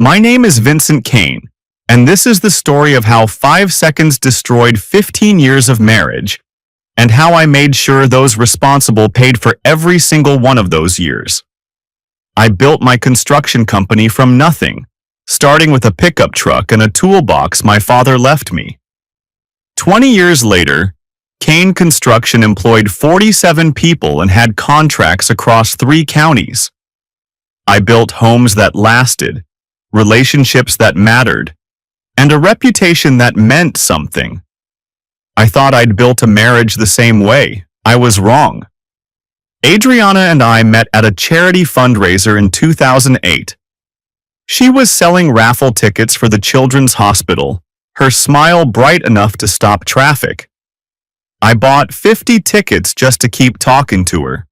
My name is Vincent Kane, and this is the story of how 5 seconds destroyed 15 years of marriage, and how I made sure those responsible paid for every single one of those years. I built my construction company from nothing, starting with a pickup truck and a toolbox my father left me. 20 years later, Kane Construction employed 47 people and had contracts across 3 counties. I built homes that lasted, relationships that mattered, and a reputation that meant something. I thought I'd built a marriage the same way. I was wrong. Adriana and I met at a charity fundraiser in 2008. She was selling raffle tickets for the Children's Hospital, her smile bright enough to stop traffic. I bought 50 tickets just to keep talking to her.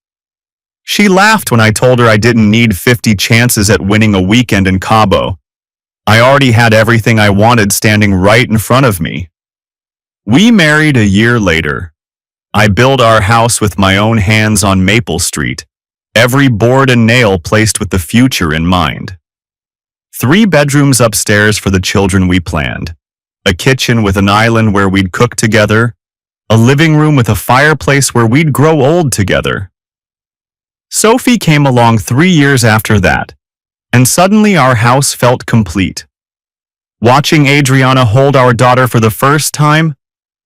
She laughed when I told her I didn't need 50 chances at winning a weekend in Cabo. I already had everything I wanted standing right in front of me. We married a year later. I built our house with my own hands on Maple Street, every board and nail placed with the future in mind. 3 bedrooms upstairs for the children we planned, a kitchen with an island where we'd cook together, a living room with a fireplace where we'd grow old together. Sophie came along 3 years after that, and suddenly our house felt complete. Watching Adriana hold our daughter for the first time,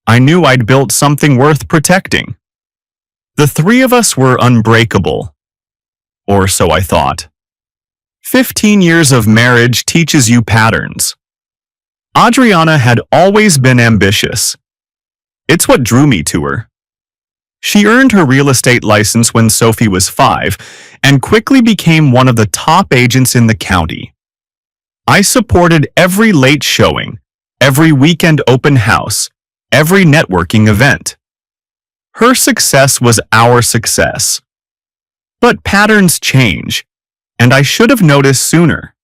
I knew I'd built something worth protecting. The 3 of us were unbreakable. Or so I thought. 15 years of marriage teaches you patterns. Adriana had always been ambitious. It's what drew me to her. She earned her real estate license when Sophie was 5 and quickly became one of the top agents in the county. I supported every late showing, every weekend open house, every networking event. Her success was our success. But patterns change, and I should have noticed sooner.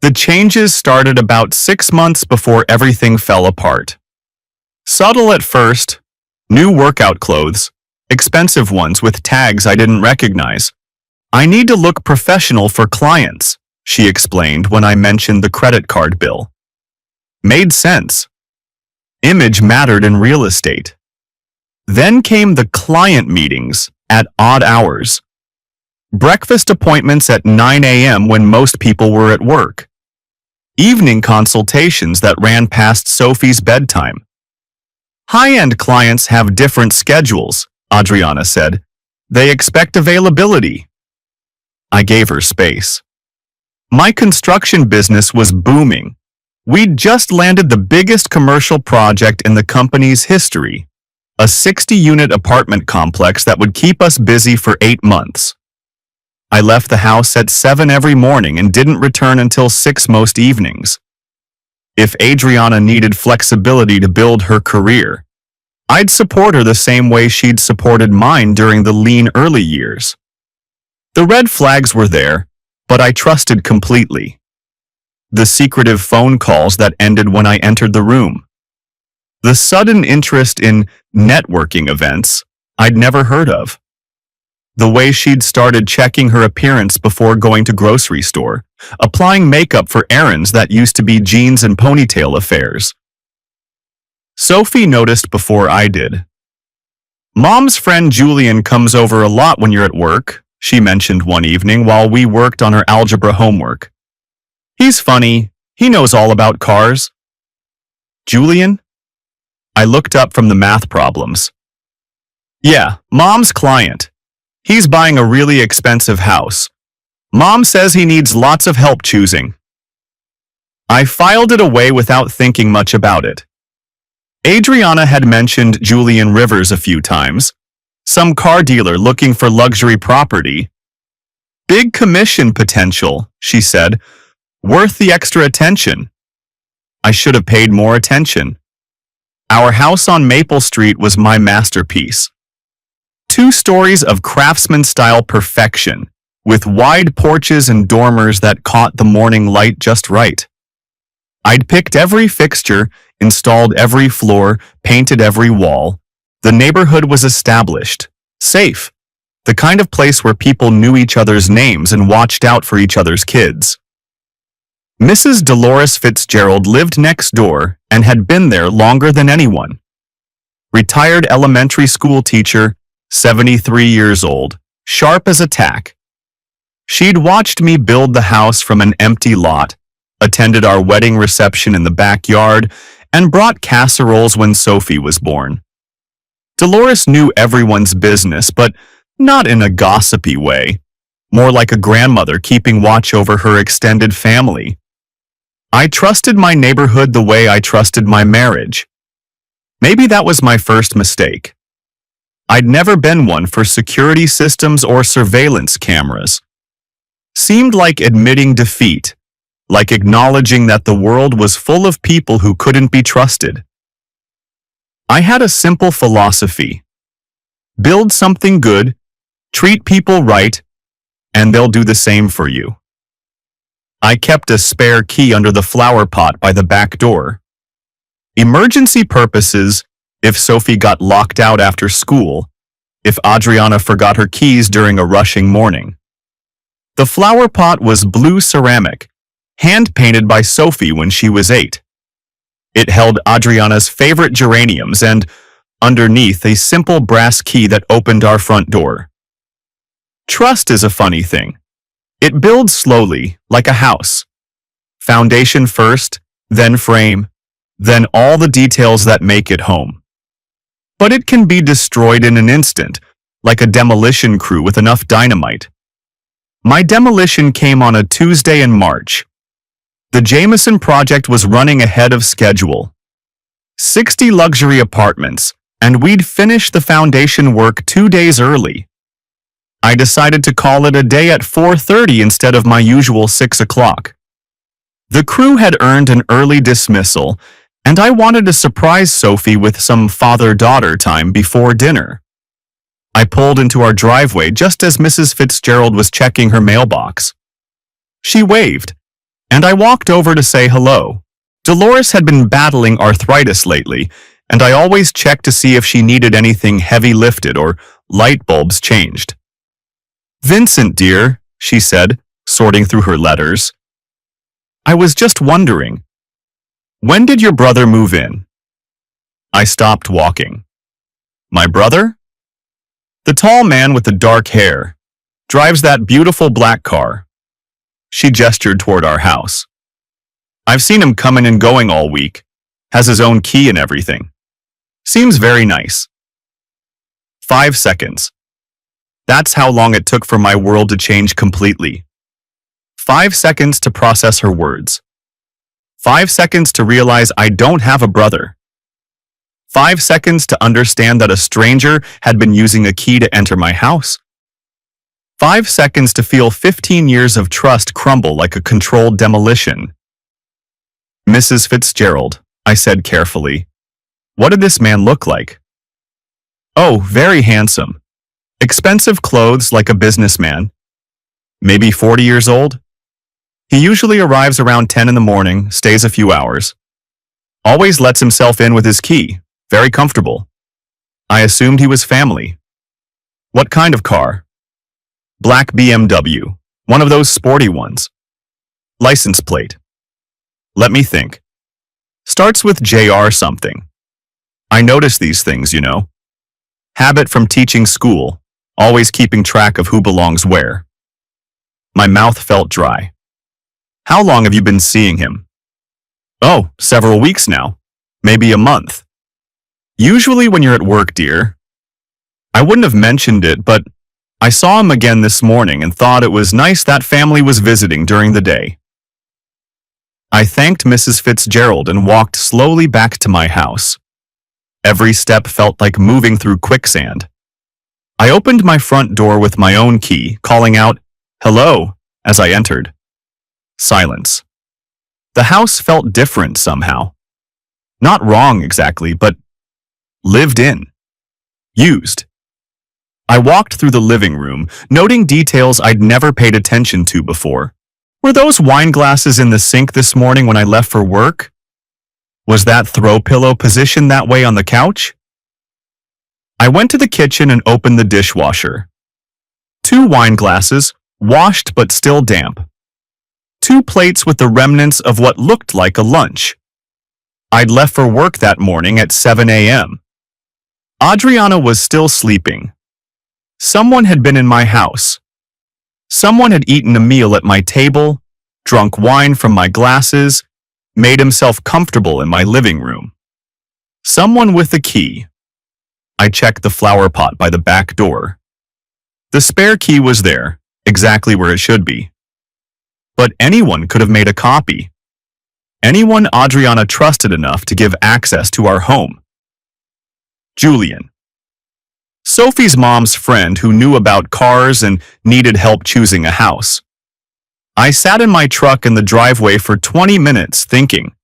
The changes started about 6 months before everything fell apart. Subtle at first, new workout clothes, expensive ones with tags I didn't recognize. I need to look professional for clients, she explained when I mentioned the credit card bill. Made sense. Image mattered in real estate. Then came the client meetings at odd hours. Breakfast appointments at 9 a.m. when most people were at work. Evening consultations that ran past Sophie's bedtime. High-end clients have different schedules, Adriana said. They expect availability. I gave her space. My construction business was booming. We'd just landed the biggest commercial project in the company's history, a 60-unit apartment complex that would keep us busy for 8 months. I left the house at 7 every morning and didn't return until 6 most evenings. If Adriana needed flexibility to build her career, I'd support her the same way she'd supported mine during the lean early years. The red flags were there, but I trusted completely. The secretive phone calls that ended when I entered the room. The sudden interest in networking events I'd never heard of. The way she'd started checking her appearance before going to grocery store, applying makeup for errands that used to be jeans and ponytail affairs. Sophie noticed before I did. Mom's friend Julian comes over a lot when you're at work, she mentioned one evening while we worked on her algebra homework. He's funny. He knows all about cars. Julian? I looked up from the math problems. Yeah, Mom's client. He's buying a really expensive house. Mom says he needs lots of help choosing. I filed it away without thinking much about it. Adriana had mentioned Julian Rivers a few times. Some car dealer looking for luxury property. Big commission potential, she said. Worth the extra attention. I should have paid more attention. Our house on Maple Street was my masterpiece. 2 stories of craftsman-style perfection, with wide porches and dormers that caught the morning light just right. I'd picked every fixture, installed every floor, painted every wall. The neighborhood was established, safe, the kind of place where people knew each other's names and watched out for each other's kids. Mrs. Dolores Fitzgerald lived next door and had been there longer than anyone. Retired elementary school teacher, 73 years old, sharp as a tack. She'd watched me build the house from an empty lot, attended our wedding reception in the backyard, and brought casseroles when Sophie was born. Dolores knew everyone's business, but not in a gossipy way, more like a grandmother keeping watch over her extended family. I trusted my neighborhood the way I trusted my marriage. Maybe that was my first mistake. I'd never been one for security systems or surveillance cameras. Seemed like admitting defeat, like acknowledging that the world was full of people who couldn't be trusted. I had a simple philosophy. Build something good, treat people right, and they'll do the same for you. I kept a spare key under the flower pot by the back door. Emergency purposes, if Sophie got locked out after school, if Adriana forgot her keys during a rushing morning. The flower pot was blue ceramic, hand-painted by Sophie when she was 8. It held Adriana's favorite geraniums and, underneath, a simple brass key that opened our front door. Trust is a funny thing. It builds slowly, like a house. Foundation first, then frame, then all the details that make it home. But it can be destroyed in an instant, like a demolition crew with enough dynamite. My demolition came on a Tuesday in March. The Jameson project was running ahead of schedule. 60 luxury apartments, and we'd finish the foundation work 2 days early. I decided to call it a day at 4:30 instead of my usual 6 o'clock. The crew had earned an early dismissal, and I wanted to surprise Sophie with some father-daughter time before dinner. I pulled into our driveway just as Mrs. Fitzgerald was checking her mailbox. She waved, and I walked over to say hello. Dolores had been battling arthritis lately, and I always checked to see if she needed anything heavy lifted or light bulbs changed. "Vincent, dear," she said, sorting through her letters. "I was just wondering, when did your brother move in?" I stopped walking. "My brother?" "The tall man with the dark hair. Drives that beautiful black car." She gestured toward our house. "I've seen him coming and going all week. Has his own key and everything. Seems very nice." 5 seconds. That's how long it took for my world to change completely. 5 seconds to process her words. 5 seconds to realize I don't have a brother. 5 seconds to understand that a stranger had been using a key to enter my house. 5 seconds to feel 15 years of trust crumble like a controlled demolition. "Mrs. Fitzgerald," I said carefully, "what did this man look like?" "Oh, very handsome. Expensive clothes like a businessman. Maybe 40 years old. He usually arrives around 10 in the morning, stays a few hours. Always lets himself in with his key. Very comfortable. I assumed he was family." "What kind of car?" "Black BMW. One of those sporty ones." "License plate?" "Let me think. Starts with JR something. I notice these things, you know. Habit from teaching school. Always keeping track of who belongs where." My mouth felt dry. "How long have you been seeing him?" "Oh, several weeks now. Maybe a month." "Usually when you're at work, dear." I wouldn't have mentioned it, but I saw him again this morning and thought it was nice that family was visiting during the day. I thanked Mrs. Fitzgerald and walked slowly back to my house. Every step felt like moving through quicksand. I opened my front door with my own key, calling out, "Hello," as I entered. Silence. The house felt different somehow. Not wrong exactly, but lived in. Used. I walked through the living room, noting details I'd never paid attention to before. Were those wine glasses in the sink this morning when I left for work? Was that throw pillow positioned that way on the couch? I went to the kitchen and opened the dishwasher. 2 wine glasses, washed but still damp. 2 plates with the remnants of what looked like a lunch. I'd left for work that morning at 7 a.m. Adriana was still sleeping. Someone had been in my house. Someone had eaten a meal at my table, drunk wine from my glasses, made himself comfortable in my living room. Someone with a key. I checked the flower pot by the back door. The spare key was there, exactly where it should be. But anyone could have made a copy. Anyone Adriana trusted enough to give access to our home. Julian. Sophie's mom's friend who knew about cars and needed help choosing a house. I sat in my truck in the driveway for 20 minutes thinking.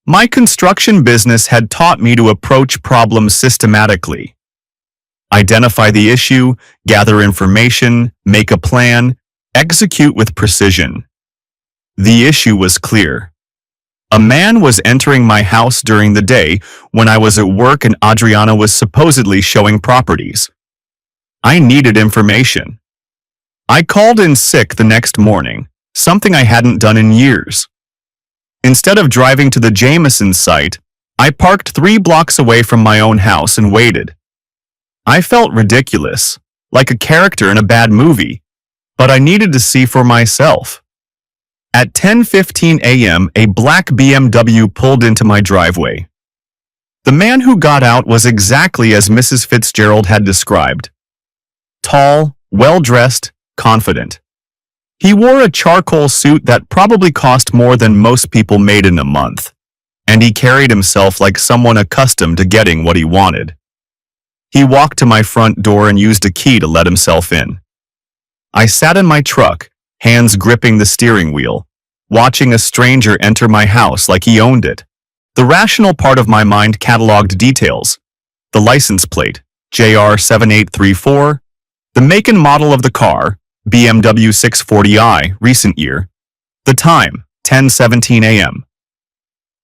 My construction business had taught me to approach problems systematically. Identify the issue, gather information, make a plan, execute with precision. The issue was clear. A man was entering my house during the day when I was at work and Adriana was supposedly showing properties. I needed information. I called in sick the next morning, something I hadn't done in years. Instead of driving to the Jameson site, I parked 3 blocks away from my own house and waited. I felt ridiculous, like a character in a bad movie, but I needed to see for myself. At 10:15 a.m., a black BMW pulled into my driveway. The man who got out was exactly as Mrs. Fitzgerald had described. Tall, well-dressed, confident. He wore a charcoal suit that probably cost more than most people made in a month, and he carried himself like someone accustomed to getting what he wanted. He walked to my front door and used a key to let himself in. I sat in my truck, hands gripping the steering wheel, watching a stranger enter my house like he owned it. The rational part of my mind cataloged details. The license plate, JR7834, the make and model of the car, BMW 640i, recent year. The time, 10:17 a.m.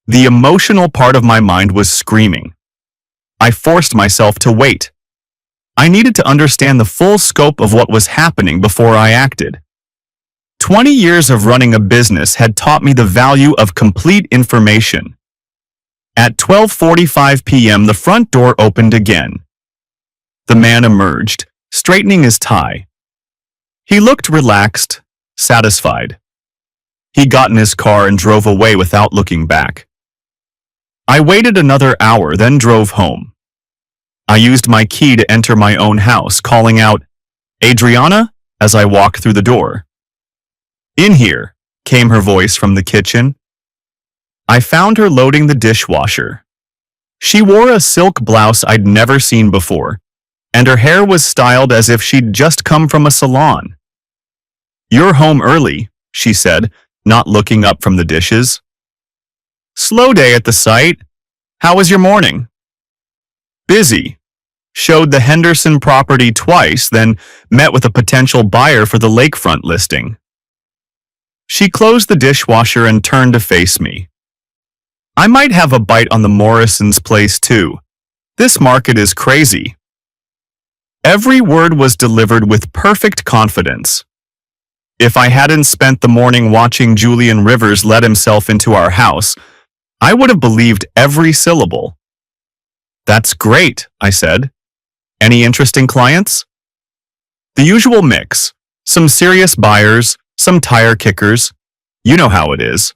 The emotional part of my mind was screaming. I forced myself to wait. I needed to understand the full scope of what was happening before I acted. 20 years of running a business had taught me the value of complete information. At 12:45 p.m., the front door opened again. The man emerged, straightening his tie. He looked relaxed, satisfied. He got in his car and drove away without looking back. I waited another hour, then drove home. I used my key to enter my own house, calling out, "Adriana," as I walked through the door. "In here," came her voice from the kitchen. I found her loading the dishwasher. She wore a silk blouse I'd never seen before, and her hair was styled as if she'd just come from a salon. "You're home early," she said, not looking up from the dishes. "Slow day at the site. How was your morning?" "Busy. Showed the Henderson property twice, then met with a potential buyer for the lakefront listing." She closed the dishwasher and turned to face me. "I might have a bite on the Morrison's place too. This market is crazy." Every word was delivered with perfect confidence. If I hadn't spent the morning watching Julian Rivers let himself into our house, I would have believed every syllable. "That's great," I said. "Any interesting clients?" "The usual mix. Some serious buyers, some tire kickers. You know how it is."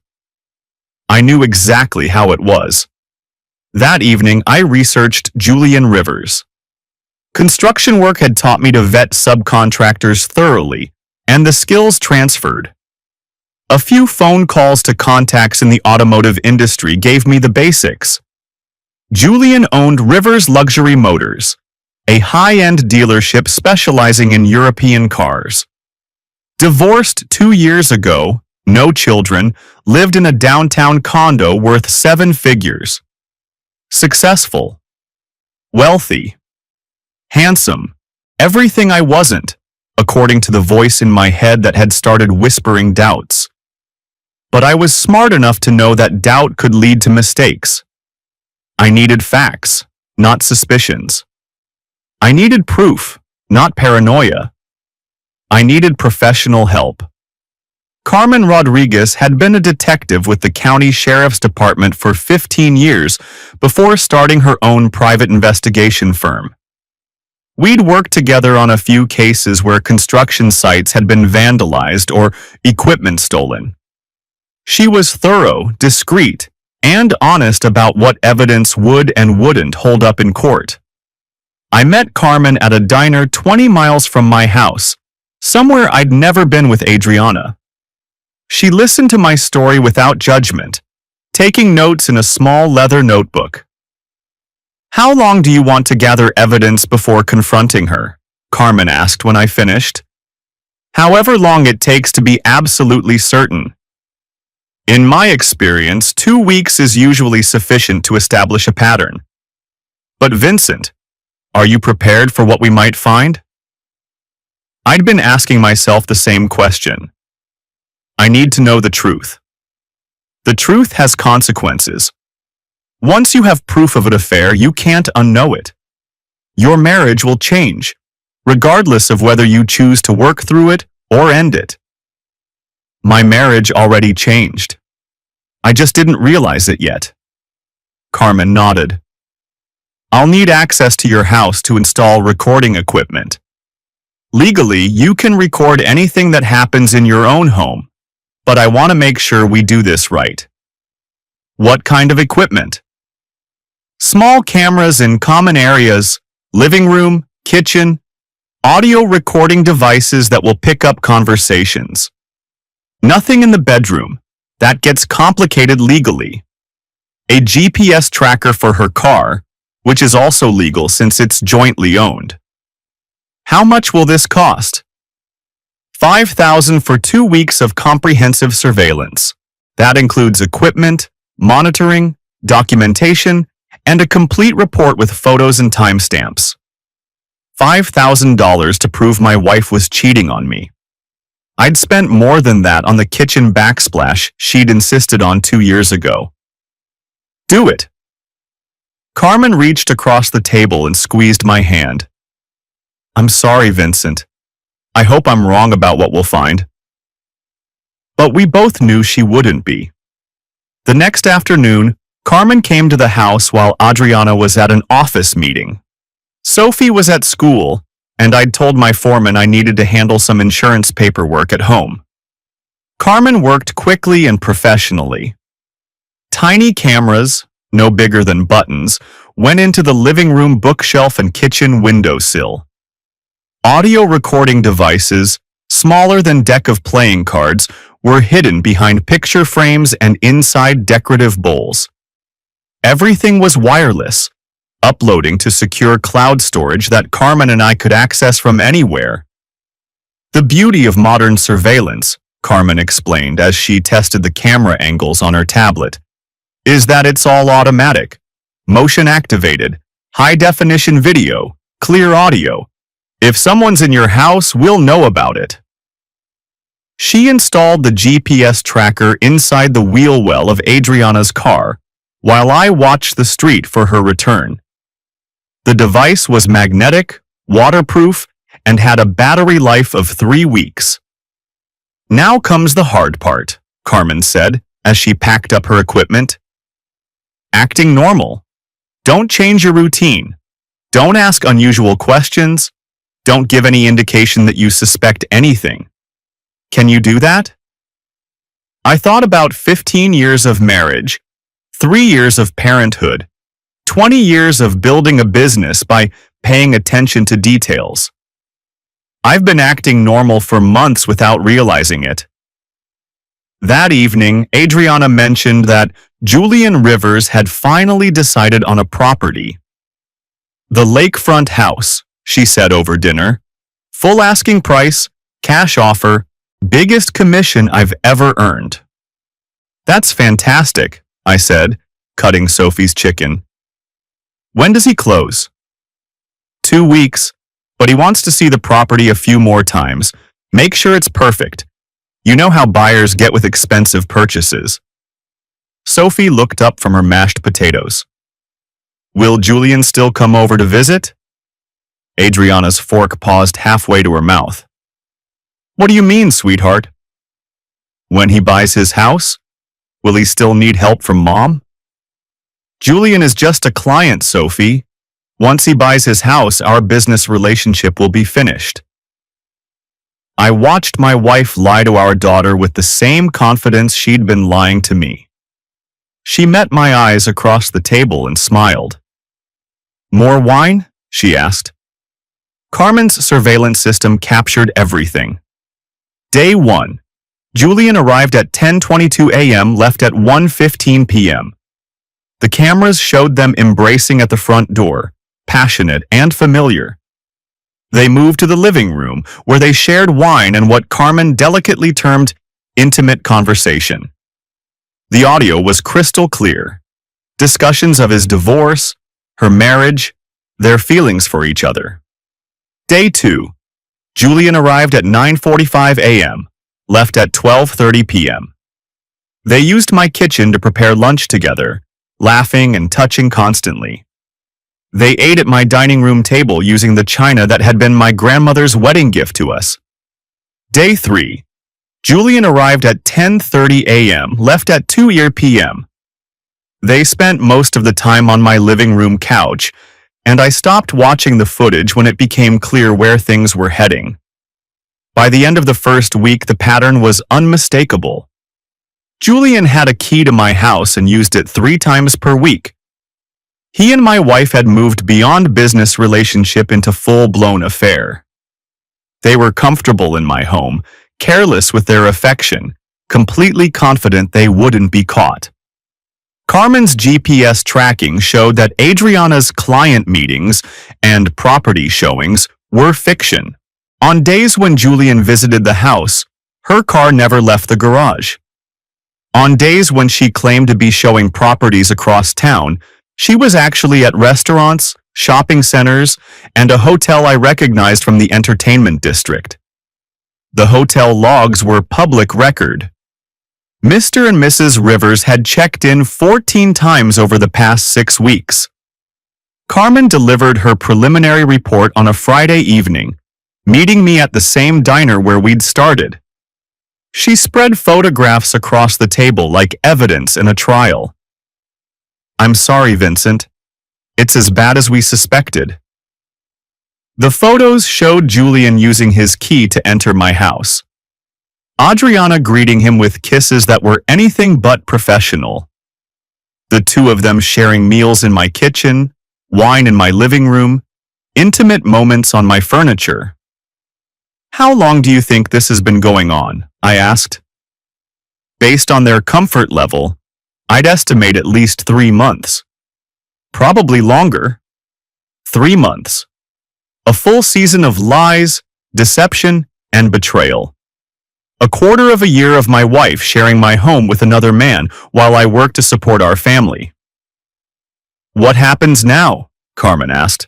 I knew exactly how it was. That evening, I researched Julian Rivers. Construction work had taught me to vet subcontractors thoroughly, and the skills transferred. A few phone calls to contacts in the automotive industry gave me the basics. Julian owned Rivers Luxury Motors, a high-end dealership specializing in European cars. Divorced 2 years ago, no children, lived in a downtown condo worth 7 figures. Successful. Wealthy. Handsome. Everything I wasn't, according to the voice in my head that had started whispering doubts. But I was smart enough to know that doubt could lead to mistakes. I needed facts, not suspicions. I needed proof, not paranoia. I needed professional help. Carmen Rodriguez had been a detective with the county sheriff's department for 15 years before starting her own private investigation firm. We'd worked together on a few cases where construction sites had been vandalized or equipment stolen. She was thorough, discreet, and honest about what evidence would and wouldn't hold up in court. I met Carmen at a diner 20 miles from my house, somewhere I'd never been with Adriana. She listened to my story without judgment, taking notes in a small leather notebook. "How long do you want to gather evidence before confronting her?" Carmen asked when I finished. "However long it takes to be absolutely certain. In my experience, 2 weeks is usually sufficient to establish a pattern." "But Vincent, are you prepared for what we might find?" I'd been asking myself the same question. I need to know the truth. The truth has consequences. Once you have proof of an affair, you can't unknow it. Your marriage will change, regardless of whether you choose to work through it or end it. My marriage already changed. I just didn't realize it yet. Carmen nodded. "I'll need access to your house to install recording equipment. Legally, you can record anything that happens in your own home, but I want to make sure we do this right." "What kind of equipment?" "Small cameras in common areas, living room, kitchen, audio recording devices that will pick up conversations. Nothing in the bedroom. That gets complicated legally. A GPS tracker for her car, which is also legal since it's jointly owned." "How much will this cost?" $5,000 for 2 weeks of comprehensive surveillance. That includes equipment, monitoring, documentation, and a complete report with photos and timestamps. $5,000 to prove my wife was cheating on me. I'd spent more than that on the kitchen backsplash she'd insisted on 2 years ago. "Do it." Carmen reached across the table and squeezed my hand. "I'm sorry, Vincent. I hope I'm wrong about what we'll find." But we both knew she wouldn't be. The next afternoon, Carmen came to the house while Adriana was at an office meeting. Sophie was at school, and I'd told my foreman I needed to handle some insurance paperwork at home. Carmen worked quickly and professionally. Tiny cameras, no bigger than buttons, went into the living room bookshelf and kitchen windowsill. Audio recording devices, smaller than deck of playing cards, were hidden behind picture frames and inside decorative bowls. Everything was wireless, uploading to secure cloud storage that Carmen and I could access from anywhere. "The beauty of modern surveillance," Carmen explained as she tested the camera angles on her tablet, "is that it's all automatic, motion-activated, high-definition video, clear audio. If someone's in your house, we'll know about it." She installed the GPS tracker inside the wheel well of Adriana's car, while I watched the street for her return. The device was magnetic, waterproof, and had a battery life of 3 weeks. "Now comes the hard part," Carmen said as she packed up her equipment. "Acting normal. Don't change your routine. Don't ask unusual questions. Don't give any indication that you suspect anything. Can you do that?" I thought about 15 years of marriage, 3 years of parenthood, 20 years of building a business by paying attention to details. I've been acting normal for months without realizing it. That evening, Adriana mentioned that Julian Rivers had finally decided on a property. "The lakefront house," she said over dinner. "Full asking price, cash offer, biggest commission I've ever earned." "That's fantastic," I said, cutting Sophie's chicken. "When does he close?" 2 weeks, but he wants to see the property a few more times. Make sure it's perfect. You know how buyers get with expensive purchases. Sophie looked up from her mashed potatoes. "Will Julian still come over to visit?" Adriana's fork paused halfway to her mouth. "What do you mean, sweetheart?" When he buys his house, will he still need help from Mom? Julian is just a client, Sophie. Once he buys his house, our business relationship will be finished. I watched my wife lie to our daughter with the same confidence she'd been lying to me. She met my eyes across the table and smiled. More wine? She asked. Carmen's surveillance system captured everything. Day 1. Julian arrived at 10:22 a.m., left at 1:15 p.m. The cameras showed them embracing at the front door, passionate and familiar. They moved to the living room, where they shared wine and what Carmen delicately termed intimate conversation. The audio was crystal clear. Discussions of his divorce, her marriage, their feelings for each other. Day 2. Julian arrived at 9:45 a.m., left at 12:30 p.m. They used my kitchen to prepare lunch together, laughing and touching constantly. They ate at my dining room table using the china that had been my grandmother's wedding gift to us. Day 3. Julian arrived at 10:30 a.m., left at 2 p.m. They spent most of the time on my living room couch, and I stopped watching the footage when it became clear where things were heading. By the end of the first week, the pattern was unmistakable. Julian had a key to my house and used it 3 times per week. He and my wife had moved beyond business relationship into full-blown affair. They were comfortable in my home, careless with their affection, completely confident they wouldn't be caught. Carmen's GPS tracking showed that Adriana's client meetings and property showings were fiction. On days when Julian visited the house, her car never left the garage. On days when she claimed to be showing properties across town, she was actually at restaurants, shopping centers, and a hotel I recognized from the entertainment district. The hotel logs were public record. Mr. and Mrs. Rivers had checked in 14 times over the past 6 weeks. Carmen delivered her preliminary report on a Friday evening, meeting me at the same diner where we'd started. She spread photographs across the table like evidence in a trial. I'm sorry, Vincent. It's as bad as we suspected. The photos showed Julian using his key to enter my house. Adriana greeting him with kisses that were anything but professional. The two of them sharing meals in my kitchen, wine in my living room, intimate moments on my furniture. How long do you think this has been going on? I asked. Based on their comfort level, I'd estimate at least 3 months. Probably longer. 3 months. A full season of lies, deception, and betrayal. A quarter of a year of my wife sharing my home with another man while I work to support our family. What happens now? Carmen asked.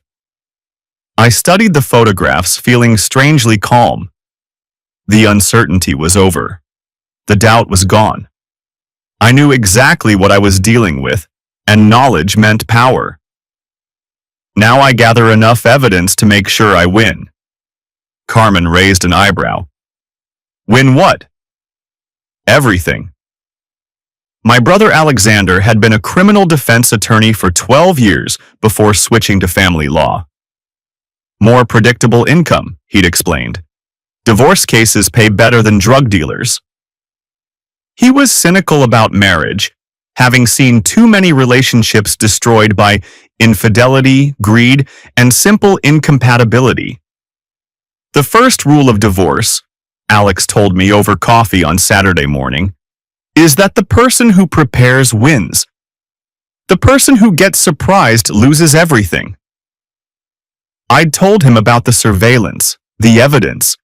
I studied the photographs, feeling strangely calm. The uncertainty was over. The doubt was gone. I knew exactly what I was dealing with, and knowledge meant power. Now I gather enough evidence to make sure I win. Carmen raised an eyebrow. Win what? Everything. My brother Alexander had been a criminal defense attorney for 12 years before switching to family law. More predictable income, he'd explained. Divorce cases pay better than drug dealers. He was cynical about marriage, having seen too many relationships destroyed by infidelity, greed, and simple incompatibility. The first rule of divorce, Alex told me over coffee on Saturday morning, is that the person who prepares wins. The person who gets surprised loses everything. I'd told him about the surveillance, the evidence,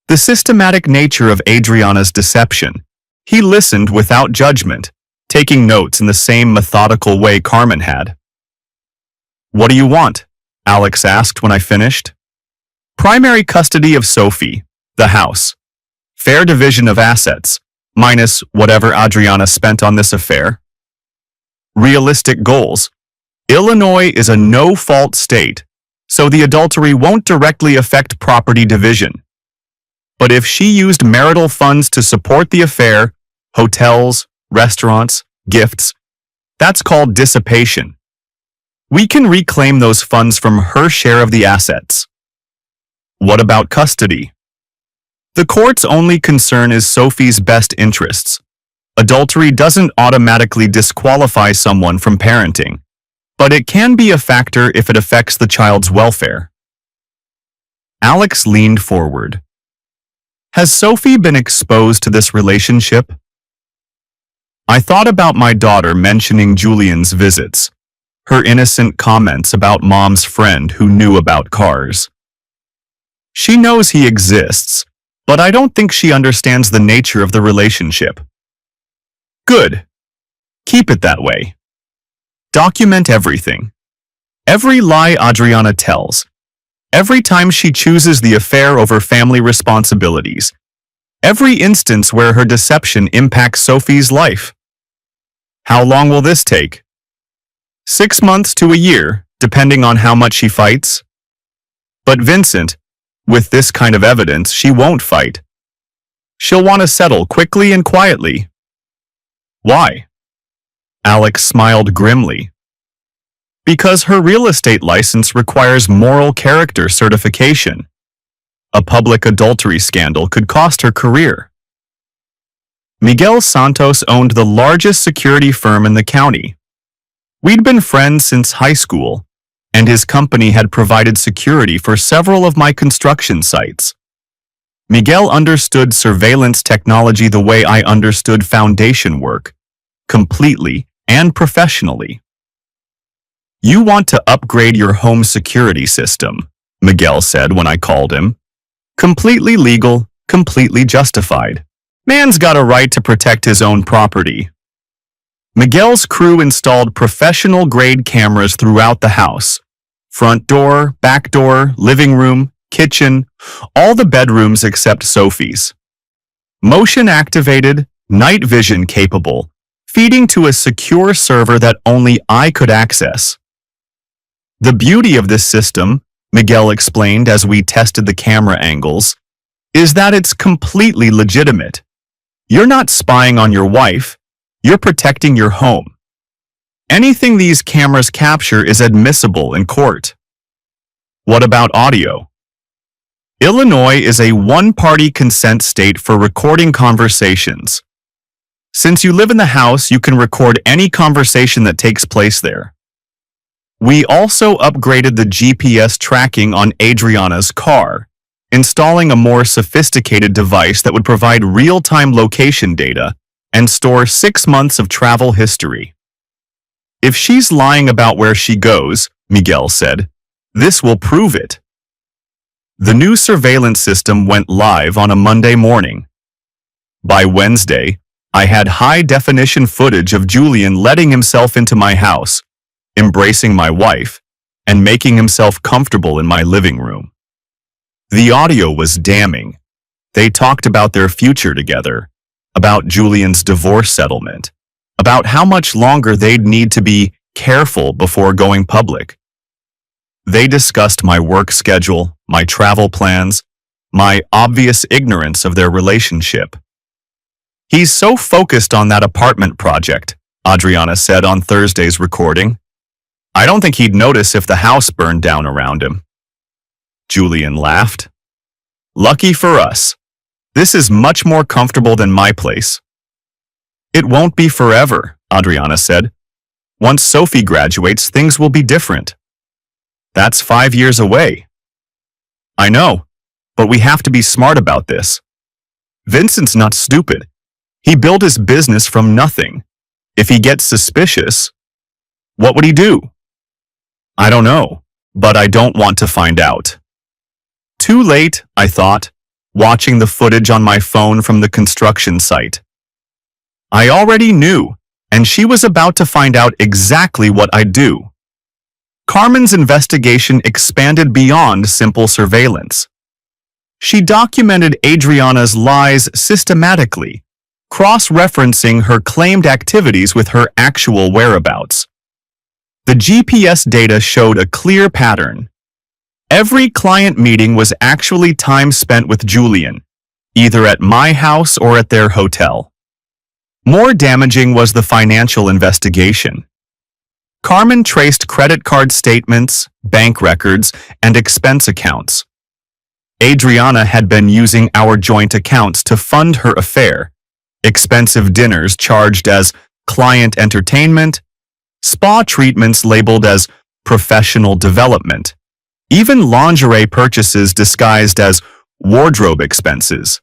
the systematic nature of Adriana's deception. He listened without judgment, taking notes in the same methodical way Carmen had. What do you want? Alex asked when I finished. Primary custody of Sophie, the house. Fair division of assets, minus whatever Adriana spent on this affair. Realistic goals. Illinois is a no-fault state, so the adultery won't directly affect property division. But if she used marital funds to support the affair, hotels, restaurants, gifts. That's called dissipation. We can reclaim those funds from her share of the assets. What about custody? The court's only concern is Sophie's best interests. Adultery doesn't automatically disqualify someone from parenting, but it can be a factor if it affects the child's welfare. Alex leaned forward. Has Sophie been exposed to this relationship? I thought about my daughter mentioning Julian's visits, her innocent comments about Mom's friend who knew about cars. She knows he exists, but I don't think she understands the nature of the relationship. Good. Keep it that way. Document everything. Every lie Adriana tells. Every time she chooses the affair over family responsibilities. Every instance where her deception impacts Sophie's life. How long will this take? 6 months to a year, depending on how much she fights. But Vincent, with this kind of evidence, she won't fight. She'll want to settle quickly and quietly. Why? Alex smiled grimly. Because her real estate license requires moral character certification. A public adultery scandal could cost her career. Miguel Santos owned the largest security firm in the county. We'd been friends since high school, and his company had provided security for several of my construction sites. Miguel understood surveillance technology the way I understood foundation work, completely and professionally. You want to upgrade your home security system, Miguel said when I called him. Completely legal, completely justified. Man's got a right to protect his own property. Miguel's crew installed professional-grade cameras throughout the house. Front door, back door, living room, kitchen, all the bedrooms except Sophie's. Motion-activated, night vision capable, feeding to a secure server that only I could access. The beauty of this system, Miguel explained as we tested the camera angles, is that it's completely legitimate. You're not spying on your wife, you're protecting your home. Anything these cameras capture is admissible in court. What about audio? Illinois is a one-party consent state for recording conversations. Since you live in the house, you can record any conversation that takes place there. We also upgraded the GPS tracking on Adriana's car, installing a more sophisticated device that would provide real-time location data and store 6 months of travel history. If she's lying about where she goes, Miguel said, this will prove it. The new surveillance system went live on a Monday morning. By Wednesday, I had high-definition footage of Julian letting himself into my house, embracing my wife, and making himself comfortable in my living room. The audio was damning. They talked about their future together, about Julian's divorce settlement, about how much longer they'd need to be careful before going public. They discussed my work schedule, my travel plans, my obvious ignorance of their relationship. He's so focused on that apartment project, Adriana said on Thursday's recording. I don't think he'd notice if the house burned down around him. Julian laughed. Lucky for us. This is much more comfortable than my place. It won't be forever, Adriana said. Once Sophie graduates, things will be different. That's 5 years away. I know, but we have to be smart about this. Vincent's not stupid. He built his business from nothing. If he gets suspicious, what would he do? I don't know, but I don't want to find out. Too late, I thought, watching the footage on my phone from the construction site. I already knew, and she was about to find out exactly what I'd do. Carmen's investigation expanded beyond simple surveillance. She documented Adriana's lies systematically, cross-referencing her claimed activities with her actual whereabouts. The GPS data showed a clear pattern. Every client meeting was actually time spent with Julian, either at my house or at their hotel. More damaging was the financial investigation. Carmen traced credit card statements, bank records, and expense accounts. Adriana had been using our joint accounts to fund her affair, expensive dinners charged as client entertainment, spa treatments labeled as professional development, even lingerie purchases disguised as wardrobe expenses.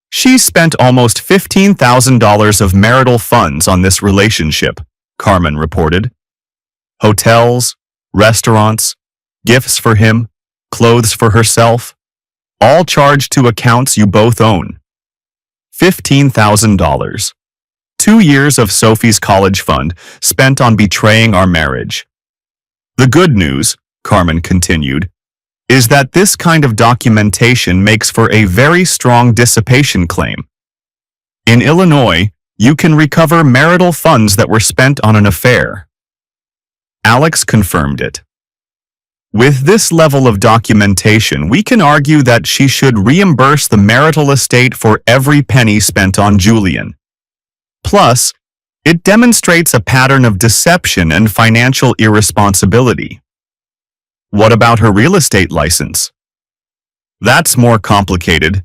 She spent almost $15,000 of marital funds on this relationship, Carmen reported. Hotels, restaurants, gifts for him, clothes for herself, all charged to accounts you both own. $15,000. 2 years of Sophie's college fund spent on betraying our marriage. The good news, Carmen continued, is that this kind of documentation makes for a very strong dissipation claim. In Illinois, you can recover marital funds that were spent on an affair. Alex confirmed it. With this level of documentation, we can argue that she should reimburse the marital estate for every penny spent on Julian. Plus, it demonstrates a pattern of deception and financial irresponsibility. What about her real estate license? That's more complicated.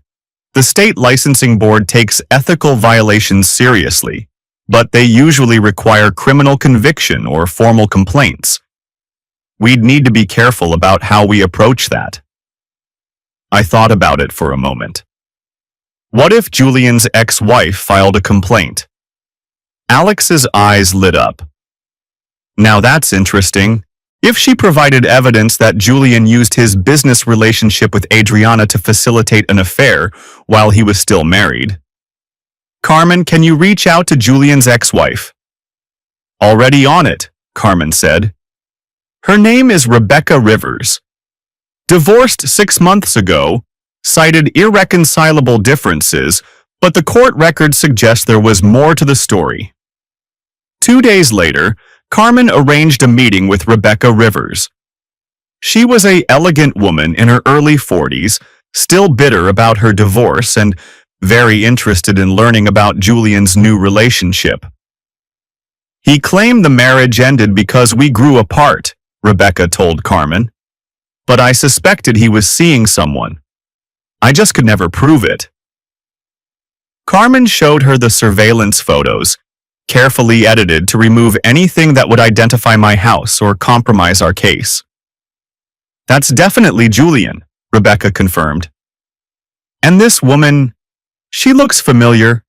The state licensing board takes ethical violations seriously, but they usually require criminal conviction or formal complaints. We'd need to be careful about how we approach that. I thought about it for a moment. What if Julian's ex-wife filed a complaint? Alex's eyes lit up. Now that's interesting. If she provided evidence that Julian used his business relationship with Adriana to facilitate an affair while he was still married. Carmen, can you reach out to Julian's ex-wife? Already on it, Carmen said. Her name is Rebecca Rivers. Divorced 6 months ago, cited irreconcilable differences, but the court record suggests there was more to the story. 2 days later, Carmen arranged a meeting with Rebecca Rivers. She was an elegant woman in her early 40s, still bitter about her divorce and very interested in learning about Julian's new relationship. He claimed the marriage ended because we grew apart, Rebecca told Carmen. But I suspected he was seeing someone. I just could never prove it. Carmen showed her the surveillance photos, carefully edited to remove anything that would identify my house or compromise our case. That's definitely Julian, Rebecca confirmed. And this woman, she looks familiar.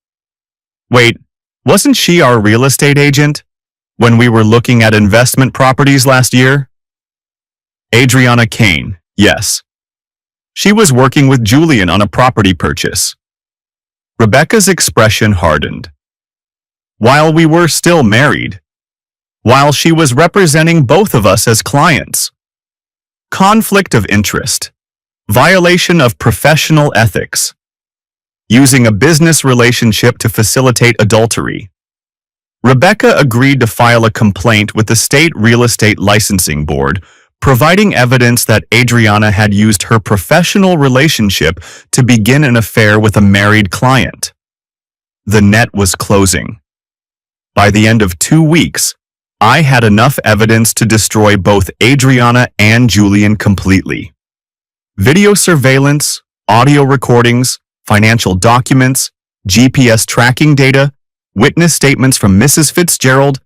Wait, wasn't she our real estate agent when we were looking at investment properties last year? Adriana Kane, yes. She was working with Julian on a property purchase. Rebecca's expression hardened. While we were still married. While she was representing both of us as clients. Conflict of interest. Violation of professional ethics. Using a business relationship to facilitate adultery. Rebecca agreed to file a complaint with the State Real Estate Licensing Board, providing evidence that Adriana had used her professional relationship to begin an affair with a married client. The net was closing. By the end of 2 weeks, I had enough evidence to destroy both Adriana and Julian completely. Video surveillance, audio recordings, financial documents, GPS tracking data, witness statements from Mrs. Fitzgerald,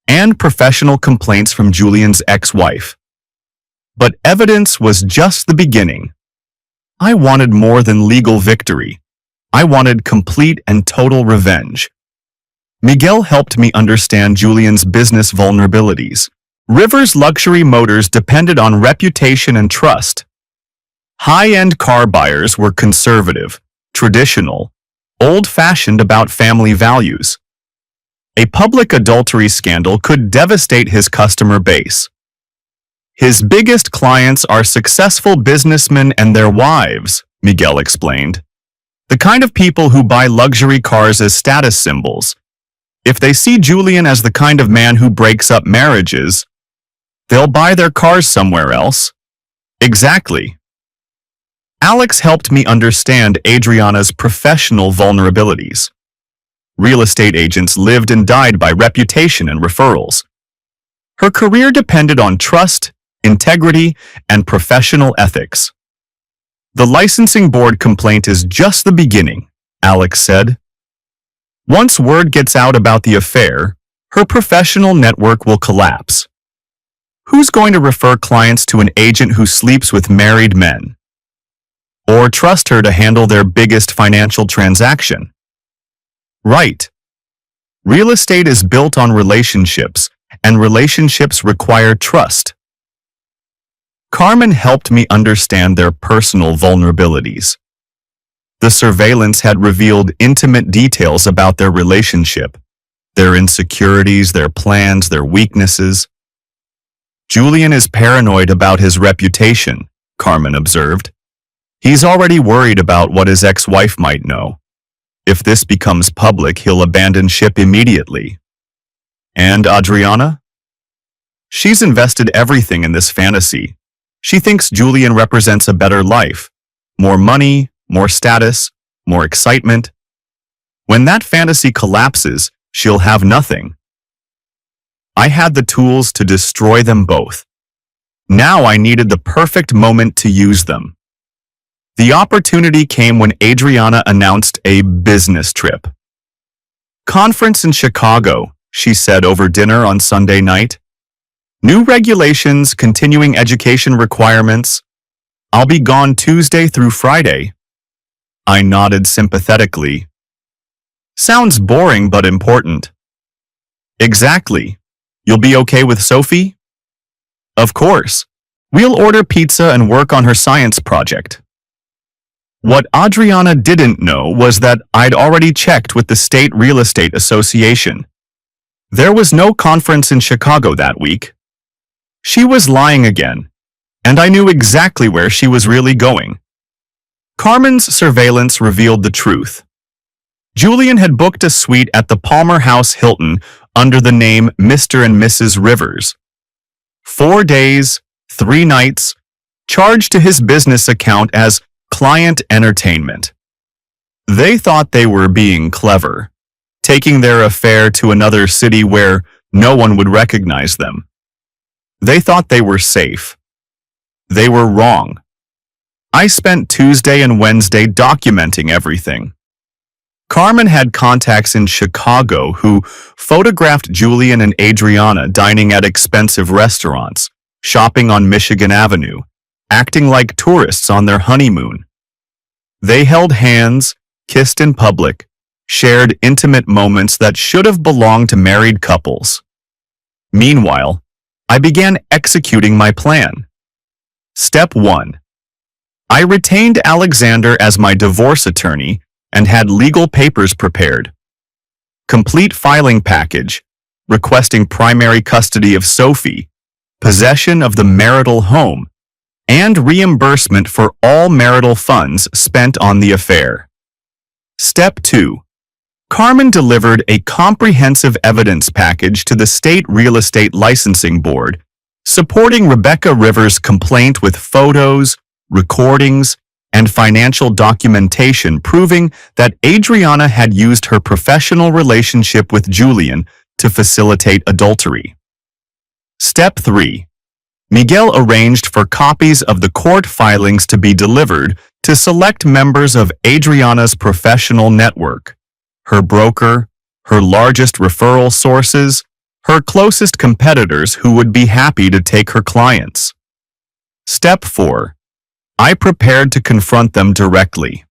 and professional complaints from Julian's ex-wife. But evidence was just the beginning. I wanted more than legal victory. I wanted complete and total revenge. Miguel helped me understand Julian's business vulnerabilities. Rivers Luxury Motors depended on reputation and trust. High-end car buyers were conservative, traditional, old-fashioned about family values. A public adultery scandal could devastate his customer base. His biggest clients are successful businessmen and their wives, Miguel explained. The kind of people who buy luxury cars as status symbols. If they see Julian as the kind of man who breaks up marriages, they'll buy their cars somewhere else. Exactly. Alex helped me understand Adriana's professional vulnerabilities. Real estate agents lived and died by reputation and referrals. Her career depended on trust, integrity, and professional ethics. The licensing board complaint is just the beginning, Alex said. Once word gets out about the affair, her professional network will collapse. Who's going to refer clients to an agent who sleeps with married men? Or trust her to handle their biggest financial transaction? Right. Real estate is built on relationships, and relationships require trust. Carmen helped me understand their personal vulnerabilities. The surveillance had revealed intimate details about their relationship, their insecurities, their plans, their weaknesses. Julian is paranoid about his reputation, Carmen observed. He's already worried about what his ex-wife might know. If this becomes public, he'll abandon ship immediately. And Adriana? She's invested everything in this fantasy. She thinks Julian represents a better life. More money, more status, more excitement. When that fantasy collapses, she'll have nothing. I had the tools to destroy them both. Now I needed the perfect moment to use them. The opportunity came when Adriana announced a business trip. Conference in Chicago, she said over dinner on Sunday night. New regulations, continuing education requirements. I'll be gone Tuesday through Friday. I nodded sympathetically. Sounds boring but important. Exactly. You'll be okay with Sophie? Of course. We'll order pizza and work on her science project. What Adriana didn't know was that I'd already checked with the State Real Estate Association. There was no conference in Chicago that week. She was lying again, and I knew exactly where she was really going. Carmen's surveillance revealed the truth. Julian had booked a suite at the Palmer House Hilton under the name Mr. and Mrs. Rivers. 4 days, 3 nights, charged to his business account as client entertainment. They thought they were being clever, taking their affair to another city where no one would recognize them. They thought they were safe. They were wrong. I spent Tuesday and Wednesday documenting everything. Carmen had contacts in Chicago who photographed Julian and Adriana dining at expensive restaurants, shopping on Michigan Avenue, acting like tourists on their honeymoon. They held hands, kissed in public, shared intimate moments that should have belonged to married couples. Meanwhile, I began executing my plan. Step 1. I retained Alexander as my divorce attorney and had legal papers prepared. Complete filing package, requesting primary custody of Sophie, possession of the marital home, and reimbursement for all marital funds spent on the affair. Step 2. Carmen delivered a comprehensive evidence package to the State Real Estate Licensing Board, supporting Rebecca Rivers' complaint with photos, recordings, and financial documentation proving that Adriana had used her professional relationship with Julian to facilitate adultery. Step 3. Miguel arranged for copies of the court filings to be delivered to select members of Adriana's professional network, her broker, her largest referral sources, her closest competitors who would be happy to take her clients. Step 4. I prepared to confront them directly.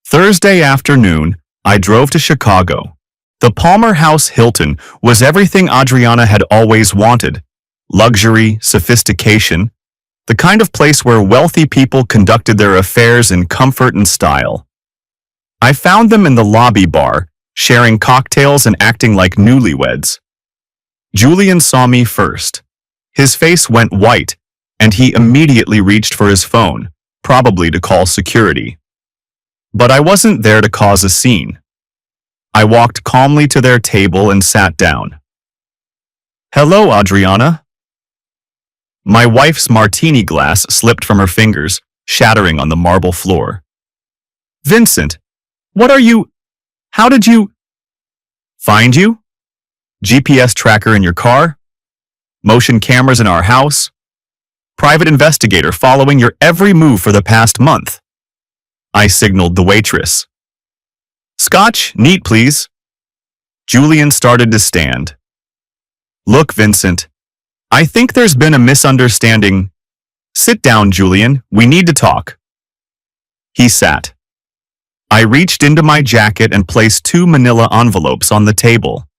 Thursday afternoon, I drove to Chicago. The Palmer House Hilton was everything Adriana had always wanted: luxury, sophistication, the kind of place where wealthy people conducted their affairs in comfort and style. I found them in the lobby bar, sharing cocktails and acting like newlyweds. Julian saw me first. His face went white, and he immediately reached for his phone, probably to call security. But I wasn't there to cause a scene. I walked calmly to their table and sat down. "Hello, Adriana." My wife's martini glass slipped from her fingers, shattering on the marble floor. "Vincent, what are you... How did you..." Find you? GPS tracker in your car? Motion cameras in our house? Private investigator following your every move for the past month. I signaled the waitress. Scotch, neat, please. Julian started to stand. Look, Vincent, I think there's been a misunderstanding. Sit down, Julian. We need to talk. He sat. I reached into my jacket and placed 2 manila envelopes on the table.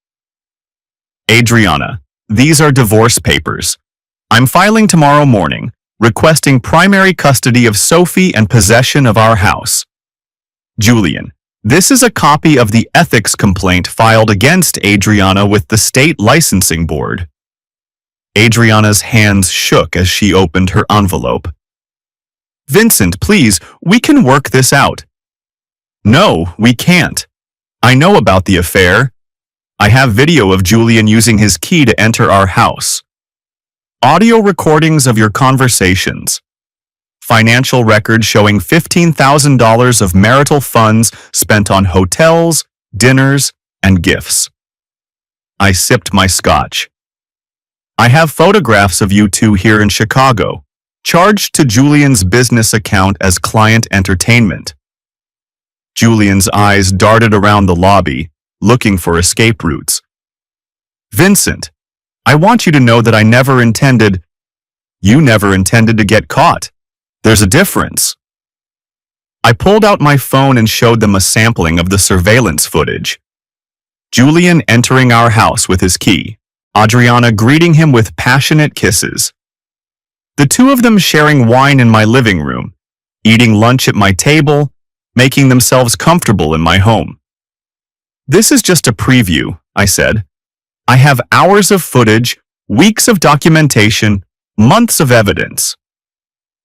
Adriana, these are divorce papers. I'm filing tomorrow morning, requesting primary custody of Sophie and possession of our house. Julian, this is a copy of the ethics complaint filed against Adriana with the state licensing board. Adriana's hands shook as she opened her envelope. Vincent, please, we can work this out. No, we can't. I know about the affair. I have video of Julian using his key to enter our house. Audio recordings of your conversations. Financial records showing $15,000 of marital funds spent on hotels, dinners, and gifts. I sipped my scotch. I have photographs of you two here in Chicago, charged to Julian's business account as client entertainment. Julian's eyes darted around the lobby, looking for escape routes. Vincent, I want you to know that you never intended to get caught. There's a difference. I pulled out my phone and showed them a sampling of the surveillance footage. Julian entering our house with his key, Adriana greeting him with passionate kisses. The two of them sharing wine in my living room, eating lunch at my table, making themselves comfortable in my home. This is just a preview, I said. I have hours of footage, weeks of documentation, months of evidence.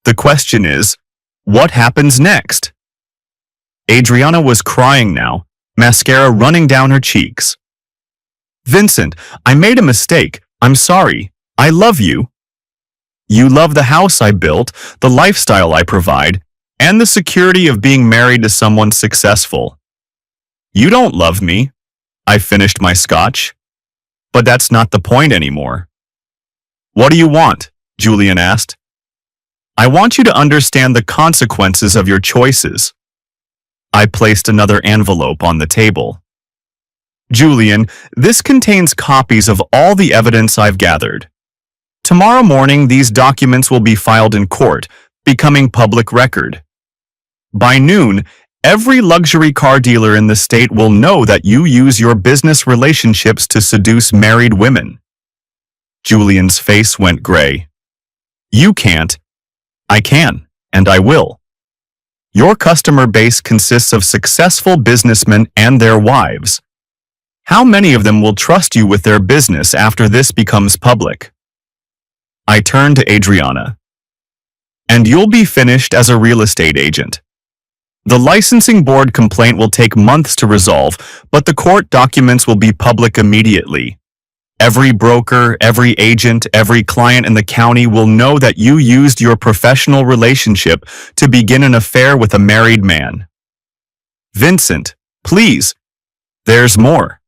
The question is, what happens next? Adriana was crying now, mascara running down her cheeks. Vincent, I made a mistake. I'm sorry. I love you. You love the house I built, the lifestyle I provide, and the security of being married to someone successful. You don't love me. I finished my scotch. But that's not the point anymore. What do you want? Julian asked. I want you to understand the consequences of your choices. I placed another envelope on the table. Julian, this contains copies of all the evidence I've gathered. Tomorrow morning, these documents will be filed in court, becoming public record. By noon, every luxury car dealer in the state will know that you use your business relationships to seduce married women. Julian's face went gray. You can't. I can, and I will. Your customer base consists of successful businessmen and their wives. How many of them will trust you with their business after this becomes public? I turned to Adriana. And you'll be finished as a real estate agent. The licensing board complaint will take months to resolve, but the court documents will be public immediately. Every broker, every agent, every client in the county will know that you used your professional relationship to begin an affair with a married man. Vincent, please. There's more.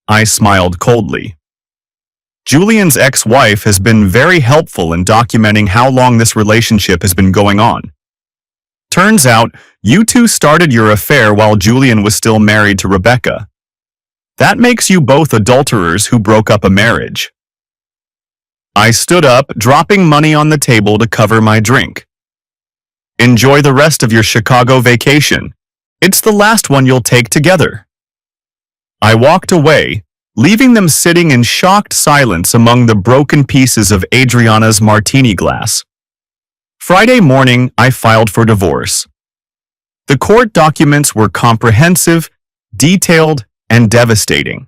I smiled coldly. Julian's ex-wife has been very helpful in documenting how long this relationship has been going on. Turns out, you two started your affair while Julian was still married to Rebecca. That makes you both adulterers who broke up a marriage. I stood up, dropping money on the table to cover my drink. Enjoy the rest of your Chicago vacation. It's the last one you'll take together. I walked away, leaving them sitting in shocked silence among the broken pieces of Adriana's martini glass. Friday morning, I filed for divorce. The court documents were comprehensive, detailed, and devastating.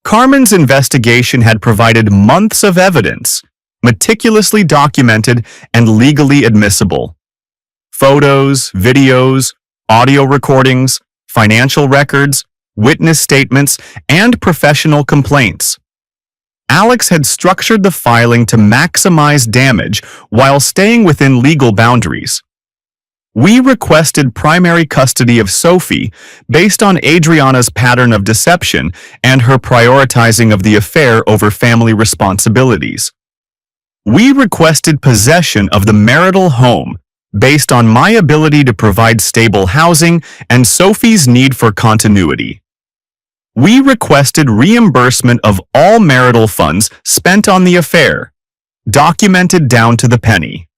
Carmen's investigation had provided months of evidence, meticulously documented and legally admissible. Photos, videos, audio recordings, financial records, witness statements, and professional complaints. Alex had structured the filing to maximize damage while staying within legal boundaries. We requested primary custody of Sophie based on Adriana's pattern of deception and her prioritizing of the affair over family responsibilities. We requested possession of the marital home based on my ability to provide stable housing and Sophie's need for continuity. We requested reimbursement of all marital funds spent on the affair, documented down to the penny.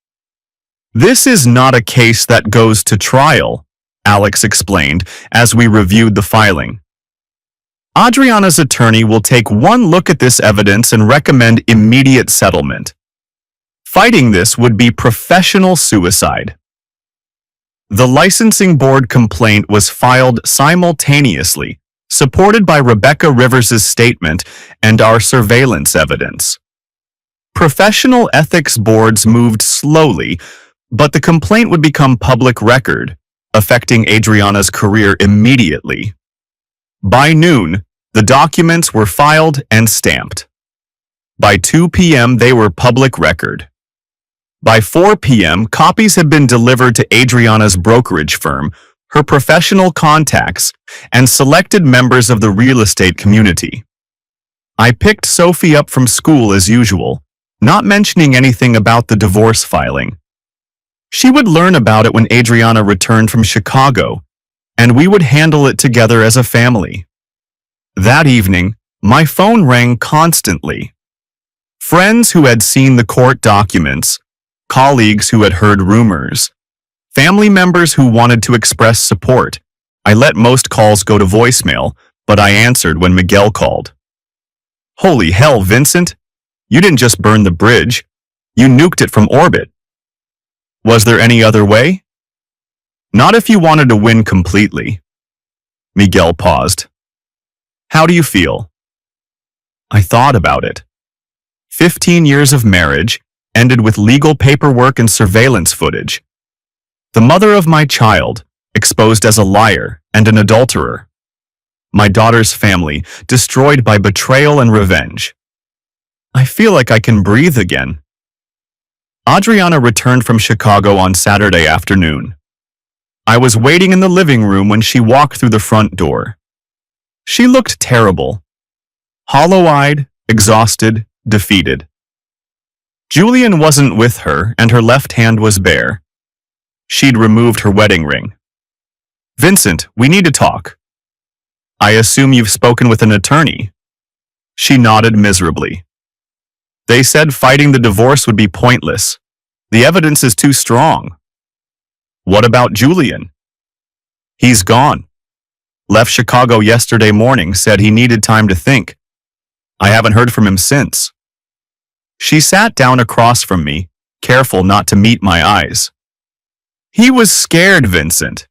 This is not a case that goes to trial, Alex explained as we reviewed the filing. Adriana's attorney will take one look at this evidence and recommend immediate settlement. Fighting this would be professional suicide. The licensing board complaint was filed simultaneously, supported by Rebecca Rivers' statement and our surveillance evidence. Professional ethics boards moved slowly, but the complaint would become public record, affecting Adriana's career immediately. By noon, the documents were filed and stamped. By 2 p.m., they were public record. By 4 p.m., copies had been delivered to Adriana's brokerage firm, her professional contacts, and selected members of the real estate community. I picked Sophie up from school as usual, not mentioning anything about the divorce filing. She would learn about it when Adriana returned from Chicago, and we would handle it together as a family. That evening, my phone rang constantly. Friends who had seen the court documents, colleagues who had heard rumors, family members who wanted to express support. I let most calls go to voicemail, but I answered when Miguel called. Holy hell, Vincent! You didn't just burn the bridge, you nuked it from orbit. Was there any other way? Not if you wanted to win completely. Miguel paused. How do you feel? I thought about it. 15 years of marriage ended with legal paperwork and surveillance footage. The mother of my child, exposed as a liar and an adulterer. My daughter's family, destroyed by betrayal and revenge. I feel like I can breathe again. Adriana returned from Chicago on Saturday afternoon. I was waiting in the living room when she walked through the front door. She looked terrible. Hollow-eyed, exhausted, defeated. Julian wasn't with her, and her left hand was bare. She'd removed her wedding ring. Vincent, we need to talk. I assume you've spoken with an attorney. She nodded miserably. They said fighting the divorce would be pointless. The evidence is too strong. What about Julian? He's gone. Left Chicago yesterday morning, said he needed time to think. I haven't heard from him since. She sat down across from me, careful not to meet my eyes. He was scared, Vincent.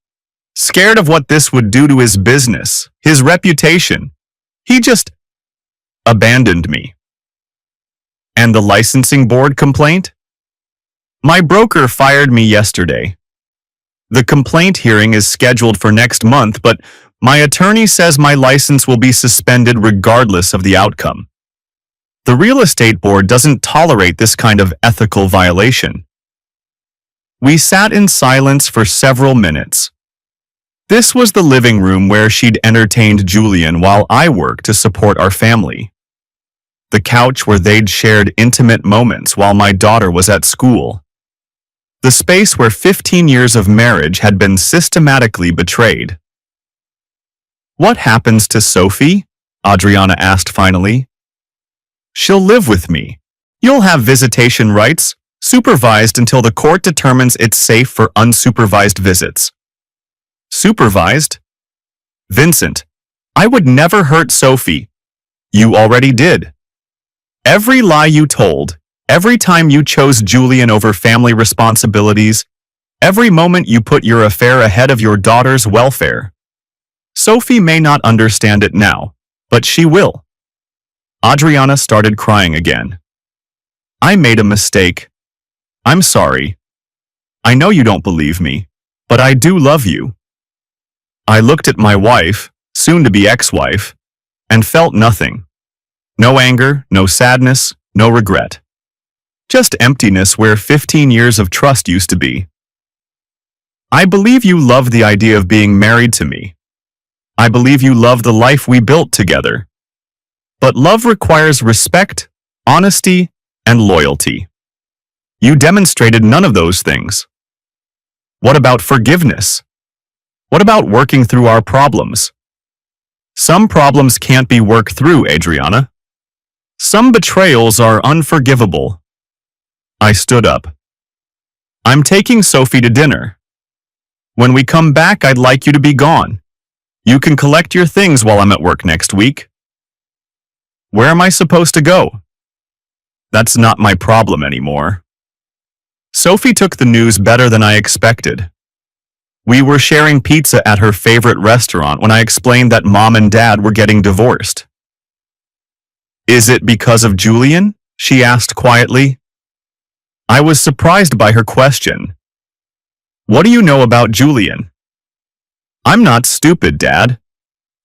Scared of what this would do to his business, his reputation. He just abandoned me. And the licensing board complaint? My broker fired me yesterday. The complaint hearing is scheduled for next month, but my attorney says my license will be suspended regardless of the outcome. The real estate board doesn't tolerate this kind of ethical violation. We sat in silence for several minutes. This was the living room where she'd entertained Julian while I worked to support our family. The couch where they'd shared intimate moments while my daughter was at school. The space where 15 years of marriage had been systematically betrayed. What happens to Sophie? Adriana asked finally. She'll live with me. You'll have visitation rights, supervised until the court determines it's safe for unsupervised visits. Supervised? Vincent, I would never hurt Sophie. You already did. Every lie you told, every time you chose Julian over family responsibilities, every moment you put your affair ahead of your daughter's welfare. Sophie may not understand it now, but she will. Adriana started crying again. I made a mistake. I'm sorry. I know you don't believe me, but I do love you. I looked at my wife, soon-to-be ex-wife, and felt nothing. No anger, no sadness, no regret. Just emptiness where 15 years of trust used to be. I believe you love the idea of being married to me. I believe you love the life we built together. But love requires respect, honesty, and loyalty. You demonstrated none of those things. What about forgiveness? What about working through our problems? Some problems can't be worked through, Adriana. Some betrayals are unforgivable. I stood up. I'm taking Sophie to dinner. When we come back, I'd like you to be gone. You can collect your things while I'm at work next week. Where am I supposed to go? That's not my problem anymore. Sophie took the news better than I expected. We were sharing pizza at her favorite restaurant when I explained that Mom and Dad were getting divorced. Is it because of Julian? She asked quietly. I was surprised by her question. What do you know about Julian? I'm not stupid, Dad.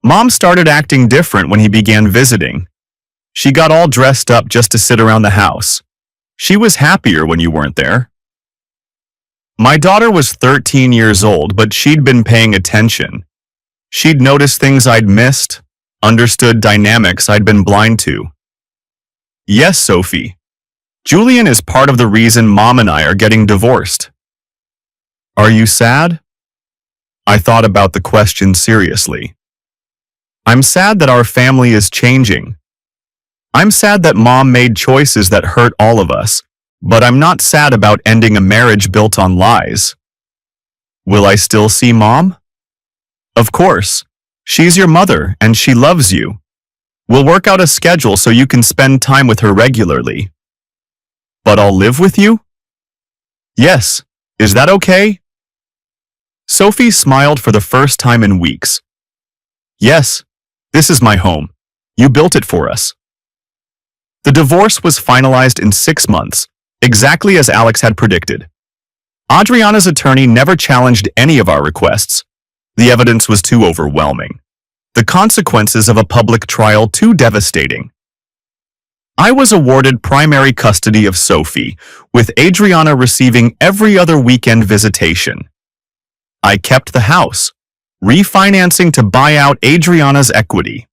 Mom started acting different when he began visiting. She got all dressed up just to sit around the house. She was happier when you weren't there. My daughter was 13 years old, but she'd been paying attention. She'd noticed things I'd missed, understood dynamics I'd been blind to. Yes, Sophie. Julian is part of the reason Mom and I are getting divorced. Are you sad? I thought about the question seriously. I'm sad that our family is changing. I'm sad that Mom made choices that hurt all of us, but I'm not sad about ending a marriage built on lies. Will I still see Mom? Of course. She's your mother and she loves you. We'll work out a schedule so you can spend time with her regularly. But I'll live with you? Yes. Is that okay? Sophie smiled for the first time in weeks. Yes, this is my home. You built it for us. The divorce was finalized in 6 months, exactly as Alex had predicted. Adriana's attorney never challenged any of our requests. The evidence was too overwhelming. The consequences of a public trial too devastating. I was awarded primary custody of Sophie, with Adriana receiving every other weekend visitation. I kept the house, refinancing to buy out Adriana's equity.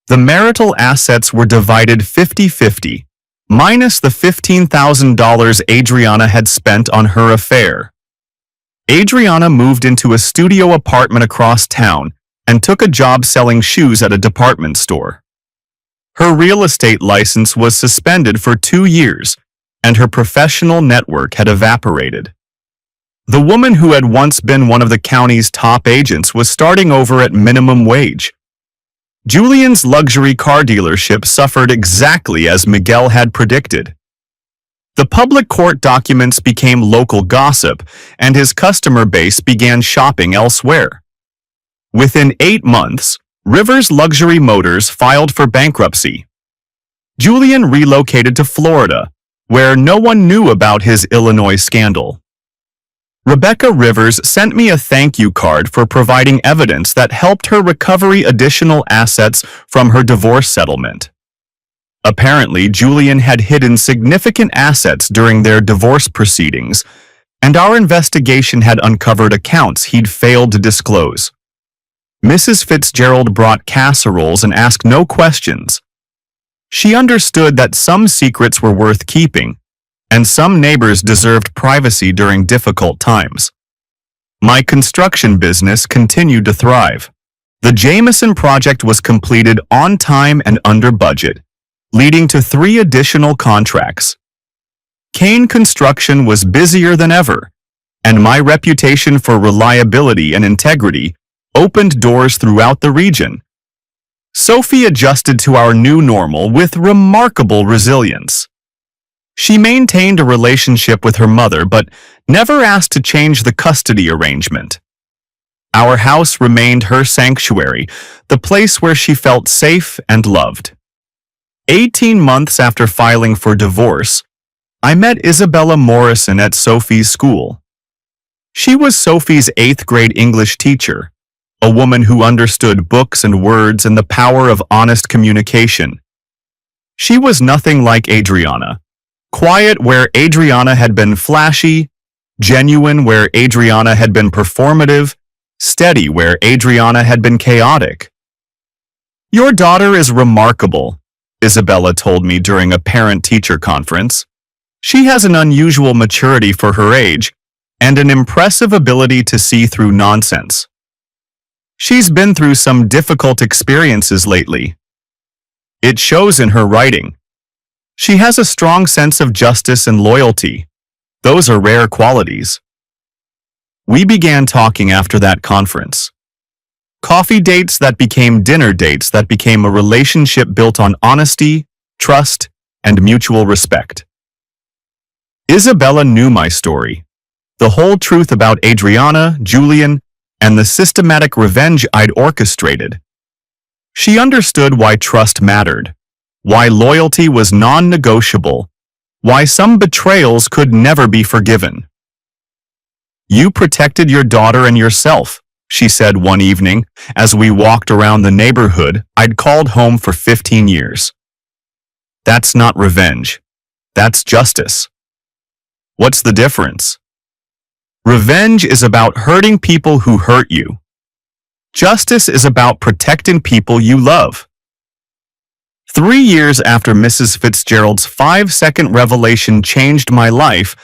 The marital assets were divided 50-50, minus the $15,000 Adriana had spent on her affair. Adriana moved into a studio apartment across town and took a job selling shoes at a department store. Her real estate license was suspended for 2 years, and her professional network had evaporated. The woman who had once been one of the county's top agents was starting over at minimum wage. Julian's luxury car dealership suffered exactly as Miguel had predicted. The public court documents became local gossip, and his customer base began shopping elsewhere. Within 8 months, Rivers Luxury Motors filed for bankruptcy. Julian relocated to Florida, where no one knew about his Illinois scandal. Rebecca Rivers sent me a thank you card for providing evidence that helped her recover additional assets from her divorce settlement. Apparently, Julian had hidden significant assets during their divorce proceedings, and our investigation had uncovered accounts he'd failed to disclose. Mrs. Fitzgerald brought casseroles and asked no questions. She understood that some secrets were worth keeping, and some neighbors deserved privacy during difficult times. My construction business continued to thrive. The Jameson project was completed on time and under budget, leading to 3 additional contracts. Kane Construction was busier than ever, and my reputation for reliability and integrity opened doors throughout the region. Sophie adjusted to our new normal with remarkable resilience. She maintained a relationship with her mother but never asked to change the custody arrangement. Our house remained her sanctuary, the place where she felt safe and loved. 18 months after filing for divorce, I met Isabella Morrison at Sophie's school. She was Sophie's 8th grade English teacher, a woman who understood books and words and the power of honest communication. She was nothing like Adriana, quiet where Adriana had been flashy, genuine where Adriana had been performative, steady where Adriana had been chaotic. "Your daughter is remarkable," Isabella told me during a parent-teacher conference. "She has an unusual maturity for her age and an impressive ability to see through nonsense. She's been through some difficult experiences lately. It shows in her writing. She has a strong sense of justice and loyalty. Those are rare qualities." We began talking after that conference. Coffee dates that became dinner dates that became a relationship built on honesty, trust, and mutual respect. Isabella knew my story, the whole truth about Adriana, Julian, and the systematic revenge I'd orchestrated. She understood why trust mattered, why loyalty was non-negotiable, why some betrayals could never be forgiven. "You protected your daughter and yourself," she said one evening as we walked around the neighborhood I'd called home for 15 years. "That's not revenge. That's justice." "What's the difference?" "Revenge is about hurting people who hurt you. Justice is about protecting people you love." 3 years after Mrs. Fitzgerald's 5-second revelation changed my life,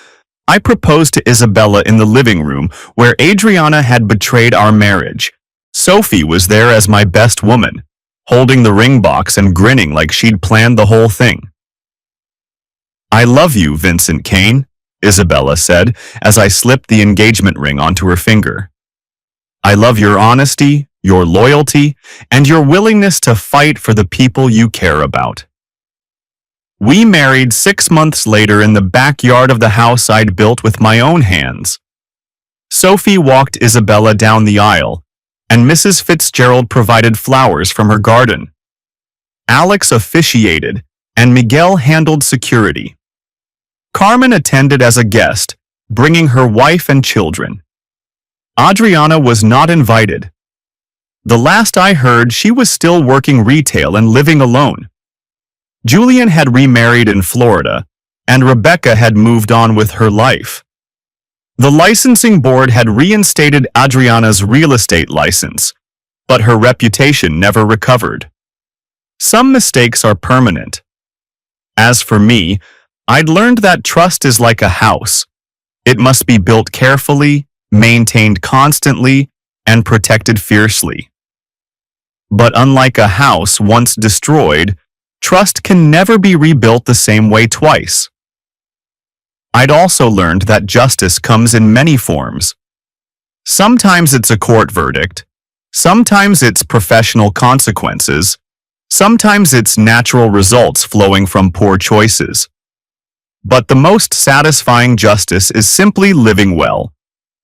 I proposed to Isabella in the living room where Adriana had betrayed our marriage. Sophie was there as my best woman, holding the ring box and grinning like she'd planned the whole thing. "I love you, Vincent Kane," Isabella said as I slipped the engagement ring onto her finger. "I love your honesty, your loyalty, and your willingness to fight for the people you care about." We married 6 months later in the backyard of the house I'd built with my own hands. Sophie walked Isabella down the aisle, and Mrs. Fitzgerald provided flowers from her garden. Alex officiated, and Miguel handled security. Carmen attended as a guest, bringing her wife and children. Adriana was not invited. The last I heard, she was still working retail and living alone. Julian had remarried in Florida, and Rebecca had moved on with her life. The licensing board had reinstated Adriana's real estate license, but her reputation never recovered. Some mistakes are permanent. As for me, I'd learned that trust is like a house. It must be built carefully, maintained constantly, and protected fiercely. But unlike a house once destroyed, trust can never be rebuilt the same way twice. I'd also learned that justice comes in many forms. Sometimes it's a court verdict, sometimes it's professional consequences, sometimes it's natural results flowing from poor choices. But the most satisfying justice is simply living well,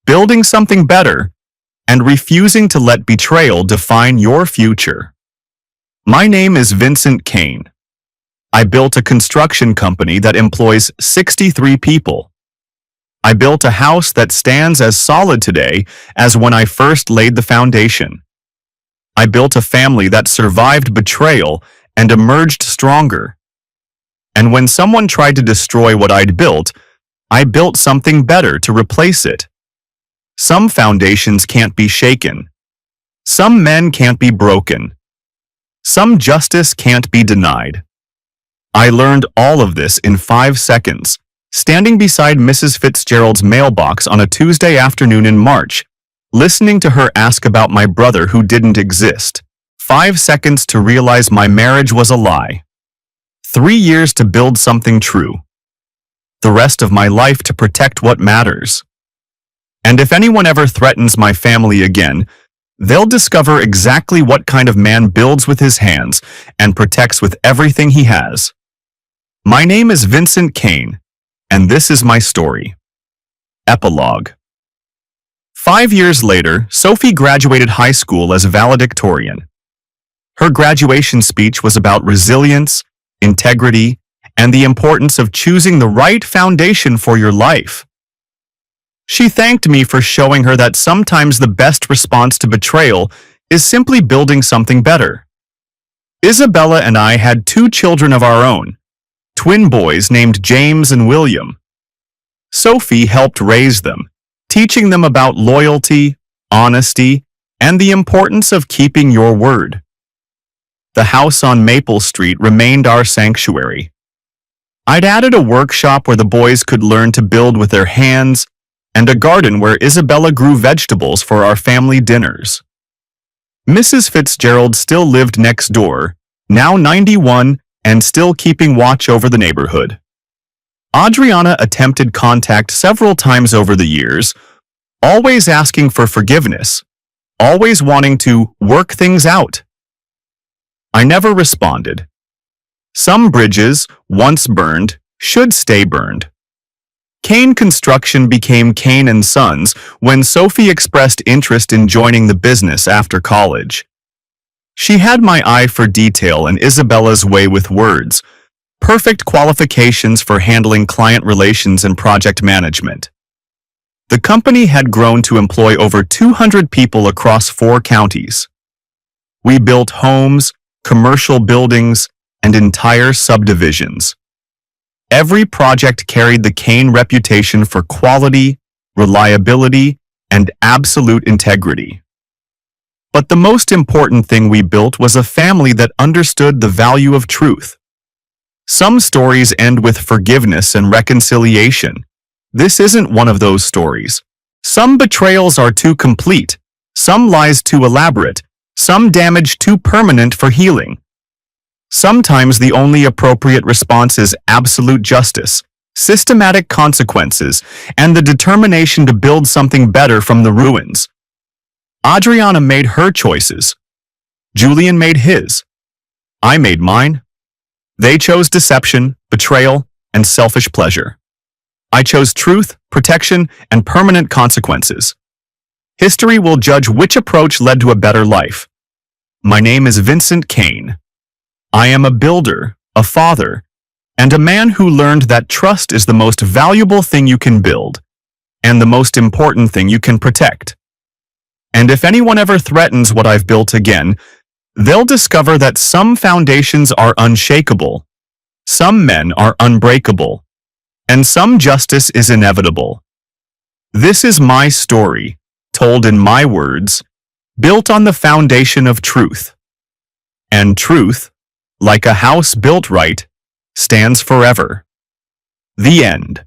building something better, and refusing to let betrayal define your future. My name is Vincent Kane. I built a construction company that employs 63 people. I built a house that stands as solid today as when I first laid the foundation. I built a family that survived betrayal and emerged stronger. And when someone tried to destroy what I'd built, I built something better to replace it. Some foundations can't be shaken. Some men can't be broken. Some justice can't be denied. I learned all of this in 5 seconds, standing beside Mrs. Fitzgerald's mailbox on a Tuesday afternoon in March, listening to her ask about my brother who didn't exist. 5 seconds to realize my marriage was a lie. 3 years to build something true. The rest of my life to protect what matters. And if anyone ever threatens my family again, they'll discover exactly what kind of man builds with his hands and protects with everything he has. My name is Vincent Kane, and this is my story. Epilogue. 5 years later, Sophie graduated high school as a valedictorian. Her graduation speech was about resilience, integrity, and the importance of choosing the right foundation for your life. She thanked me for showing her that sometimes the best response to betrayal is simply building something better. Isabella and I had 2 children of our own, twin boys named James and William. Sophie helped raise them, teaching them about loyalty, honesty, and the importance of keeping your word. The house on Maple Street remained our sanctuary. I'd added a workshop where the boys could learn to build with their hands, and a garden where Isabella grew vegetables for our family dinners. Mrs. Fitzgerald still lived next door, now 91 and still keeping watch over the neighborhood. Adriana attempted contact several times over the years, always asking for forgiveness, always wanting to work things out. I never responded. Some bridges, once burned, should stay burned. Kane Construction became Kane & Sons when Sophie expressed interest in joining the business after college. She had my eye for detail and Isabella's way with words, perfect qualifications for handling client relations and project management. The company had grown to employ over 200 people across 4 counties. We built homes, commercial buildings, and entire subdivisions. Every project carried the Kane reputation for quality, reliability, and absolute integrity. But the most important thing we built was a family that understood the value of truth. Some stories end with forgiveness and reconciliation. This isn't one of those stories. Some betrayals are too complete, some lies too elaborate, some damage too permanent for healing. Sometimes the only appropriate response is absolute justice, systematic consequences, and the determination to build something better from the ruins. Adriana made her choices. Julian made his. I made mine. They chose deception, betrayal, and selfish pleasure. I chose truth, protection, and permanent consequences. History will judge which approach led to a better life. My name is Vincent Kane. I am a builder, a father, and a man who learned that trust is the most valuable thing you can build, and the most important thing you can protect. And if anyone ever threatens what I've built again, they'll discover that some foundations are unshakable, some men are unbreakable, and some justice is inevitable. This is my story, told in my words, built on the foundation of truth. And truth, like a house built right, stands forever. The end.